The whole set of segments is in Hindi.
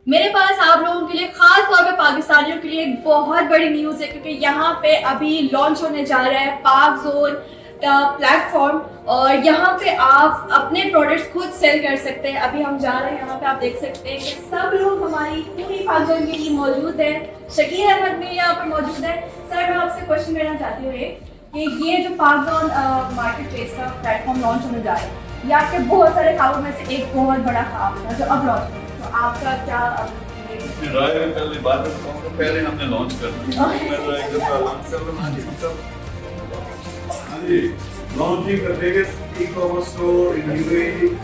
मेरे पास आप लोगों के लिए, खास तौर पे पाकिस्तानियों के लिए, एक बहुत बड़ी न्यूज़ है क्योंकि यहाँ पे अभी लॉन्च होने जा रहा है पाक जोन का प्लेटफॉर्म और यहाँ पे आप अपने प्रोडक्ट्स खुद सेल कर सकते हैं। अभी हम जा रहे हैं, यहाँ पे आप देख सकते हैं कि सब लोग हमारी पूरी पाक जोन के लिए मौजूद है। शकील अहमद भी यहाँ पर मौजूद है। सर, मैं आपसे क्वेश्चन करना चाहती हूँ कि ये जो पाक जोन मार्केट प्लेस का प्लेटफॉर्म लॉन्च होने जा रहा है, ये आपके बहुत सारे ख्वाबों में से एक बहुत बड़ा ख्वाब था जो अब लॉन्च होगा, तो आपका क्या राय है? पहले बात बताऊं तो पहले हमने लॉन्च कर दिया। मैं तो एक दफा लॉन्च कर लूं। हाँ जी, launching the biggest e-commerce store in UAE.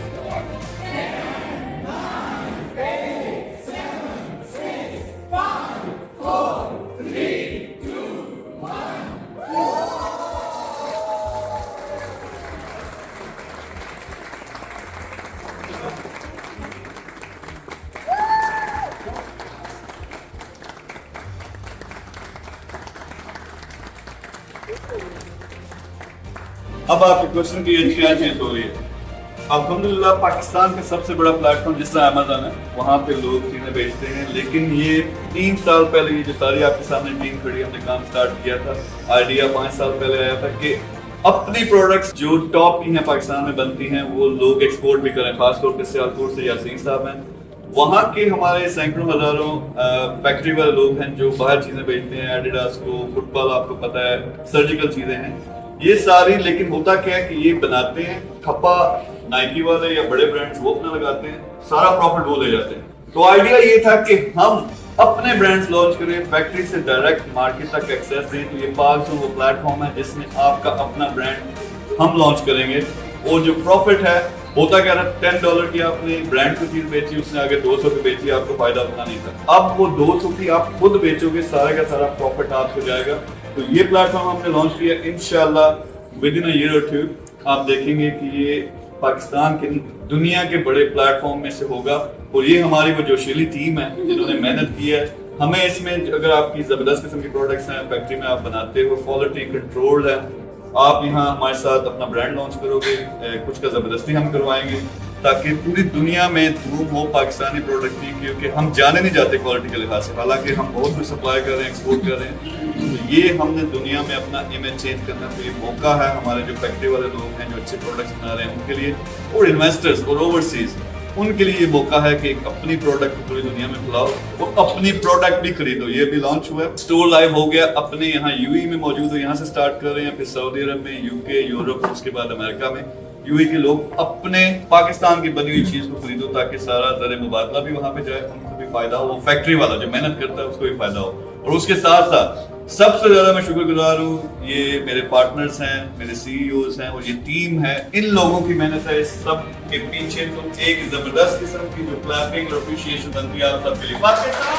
अब आपके क्वेश्चन की ये क्या चीज हो रही है? अल्हम्दुलिल्लाह पाकिस्तान का सबसे बड़ा प्लेटफॉर्म जिस तरह अमेज़न है, वहाँ पे लोग चीजें बेचते हैं। लेकिन ये 3 साल पहले, ये जो सारी आपके सामने टीम खड़ी, हमने काम स्टार्ट किया था। आइडिया 5 साल पहले आया था कि अपनी प्रोडक्ट्स जो टॉप की हैं पाकिस्तान में बनती हैं, वो लोग एक्सपोर्ट भी करें। खासतौर पर सियालकोट से यासीन साहब हैं, वहाँ के हमारे सैकड़ों हजारों फैक्ट्री वाले लोग हैं जो बाहर चीजें बेचते हैं। एडिडास को, फुटबॉल आपको पता है, सर्जिकल चीजें हैं ये सारी। लेकिन होता क्या है कि ये बनाते हैं, खपा नाइकी वाले या बड़े ब्रांड्स वो अपना लगाते हैं, सारा प्रॉफिट वो ले जाते हैं। तो आइडिया ये था कि हम अपने ब्रांड्स लॉन्च करें, फैक्ट्री से डायरेक्ट मार्केट तक एक्सेस दें। तो ये पाक जोन वो प्लेटफॉर्म है जिसमें आपका अपना ब्रांड हम लॉन्च करेंगे। और जो प्रॉफिट है, होता क्या रहा, $10 की आपने ब्रांड की चीज बेची, उसने आगे 200 की बेची, आपको फायदा उतना नहीं था। अब वो 200 की आप खुद बेचोगे, सारा का सारा प्रॉफिट आपको जाएगा। तो ये प्लेटफॉर्म हमने लॉन्च किया। इंशाल्लाह विद इन अ ईयर और 2 आप देखेंगे कि ये पाकिस्तान के दुनिया के बड़े प्लेटफॉर्म में से होगा। और ये हमारी वो जोशीली टीम है जिन्होंने मेहनत की है। हमें इसमें अगर आपकी जबरदस्त किस्म की प्रोडक्ट्स हैं, फैक्ट्री में आप बनाते हो, क्वालिटी कंट्रोल्ड है, आप यहाँ हमारे साथ अपना ब्रांड लॉन्च करोगे, कुछ का जबरदस्ती हम करवाएंगे ताकि पूरी दुनिया में धूम हो पाकिस्तानी प्रोडक्ट की। क्योंकि हम जाने नहीं जाते क्वालिटी के लिहाज से, हालांकि हम बहुत कुछ सप्लाई कर रहे हैं, एक्सपोर्ट कर रहे हैं। तो ये हमने दुनिया में अपना इमेज चेंज करना, तो ये मौका है हमारे जो फैक्ट्री वाले लोग हैं जो अच्छे प्रोडक्ट्स बना रहे हैं उनके लिए, और इन्वेस्टर्स और ओवरसीज उनके लिए ये मौका है कि अपनी प्रोडक्ट पूरी दुनिया में फैलाओ और अपनी प्रोडक्ट भी खरीदो। ये भी लॉन्च हुआ है, स्टोर लाइव हो गया, अपने यहाँ यूएई में मौजूद है, यहाँ से स्टार्ट कर रहे हैं, फिर सऊदी अरब में, यूके, यूरोप, उसके बाद अमेरिका में। यूएई के लोग अपने पाकिस्तान की बनी हुई चीज को खरीदो ताकि सारा ज़र मुबादला भी वहाँ पे जाए, उनको भी फायदा हो, वो फैक्ट्री वाला जो मेहनत करता है उसको भी फायदा हो। और उसके साथ साथ सबसे ज्यादा मैं शुक्रगुजार हूँ, ये मेरे पार्टनर्स हैं, मेरे सीईओज हैं और ये टीम है। इन लोगों की मेहनत है, इस सब के पीछे तो एक जबरदस्त किस्म की जो क्लैपिंग और अप्रिशिएशन बनती है आप सबके लिए। पाकिस्तान